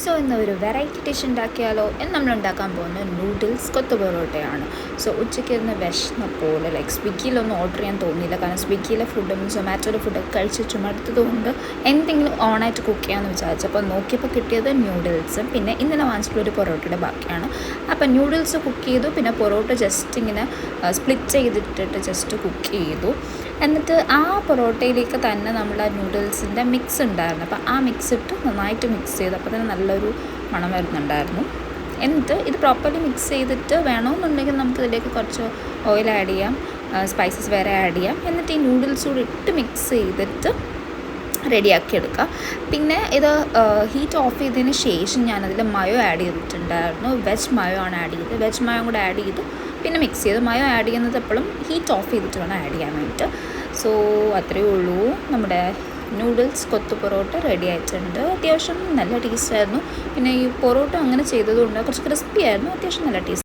So ഇന്ന് ഒരു variety dish ഉണ്ടാക്കിയാലോ എന്ന് നമ്മൾ ഉണ്ടാക്കാൻ പോകുന്നത് നൂഡിൽസ് കൊത്തു പൊറോട്ടയാണ്. സോ ഉച്ചയ്ക്ക് ഇരുന്ന് വിശന്ന പോലെ സ്വിഗ്ഗിയിലൊന്നും ഓർഡർ ചെയ്യാൻ തോന്നിയില്ല, കാരണം സ്വിഗ്ഗിയിലെ ഫുഡും സൊമാറ്റോയുടെ ഫുഡൊക്കെ കഴിച്ച് ചുമടുത്തതുകൊണ്ട് എന്തെങ്കിലും ഓണായിട്ട് കുക്ക് ചെയ്യാമെന്ന് വിചാരിച്ചു. അപ്പോൾ നോക്കിയപ്പോൾ കിട്ടിയത് ന്യൂഡിൽസും പിന്നെ ഇന്നലെ വാങ്ങിച്ചിട്ടുള്ളൊരു പൊറോട്ടയുടെ ബാക്കിയാണ്. അപ്പോൾ ന്യൂഡിൽസ് കുക്ക് ചെയ്തു, പിന്നെ പൊറോട്ട ജസ്റ്റ് ഇങ്ങനെ സ്പ്ലിറ്റ് ചെയ്തിട്ടിട്ട് ജസ്റ്റ് കുക്ക് ചെയ്തു. എന്നിട്ട് ആ പൊറോട്ടയിലേക്ക് തന്നെ നമ്മൾ ആ നൂഡിൽസിൻ്റെ മിക്സ് ഉണ്ടായിരുന്നു, അപ്പോൾ ആ മിക്സ് ഇട്ട് നന്നായിട്ട് മിക്സ് ചെയ്ത് അപ്പോൾ തന്നെ നല്ലൊരു മണം വരുന്നുണ്ടായിരുന്നു. എന്നിട്ട് ഇത് പ്രോപ്പർലി മിക്സ് ചെയ്തിട്ട് വേണമെന്നുണ്ടെങ്കിൽ നമുക്ക് ഇതിലേക്ക് കുറച്ച് ഓയിൽ ആഡ് ചെയ്യാം, സ്പൈസസ് വേറെ ആഡ് ചെയ്യാം. എന്നിട്ട് ഈ നൂഡിൽസ് കൂടി ഇട്ട് മിക്സ് ചെയ്തിട്ട് റെഡിയാക്കി എടുക്കുക. പിന്നെ ഇത് ഹീറ്റ് ഓഫ് ചെയ്തതിന് ശേഷം ഞാനതിൽ മയോ ആഡ് ചെയ്തിട്ടുണ്ടായിരുന്നു. വെജ് മയോ ആണ് ആഡ് ചെയ്തത്. വെജ് മയോ കൂടെ ആഡ് ചെയ്തു, പിന്നെ മിക്സ് ചെയ്തു. മയോ ആഡ് ചെയ്യുന്നത് എപ്പോഴും ഹീറ്റ് ഓഫ് ചെയ്തിട്ട് വേണം ആഡ് ചെയ്യാൻ വേണ്ടിയിട്ട്. സോ അത്രയേ ഉള്ളൂ, നമ്മുടെ നൂഡിൽസ് കൊത്തു പൊറോട്ട റെഡി ആയിട്ടുണ്ട്. അത്യാവശ്യം നല്ല ടേസ്റ്റായിരുന്നു. പിന്നെ ഈ പൊറോട്ട അങ്ങനെ ചെയ്തതുകൊണ്ട് കുറച്ച് ക്രിസ്പി ആയിരുന്നു, അത്യാവശ്യം നല്ല ടേസ്റ്റ്.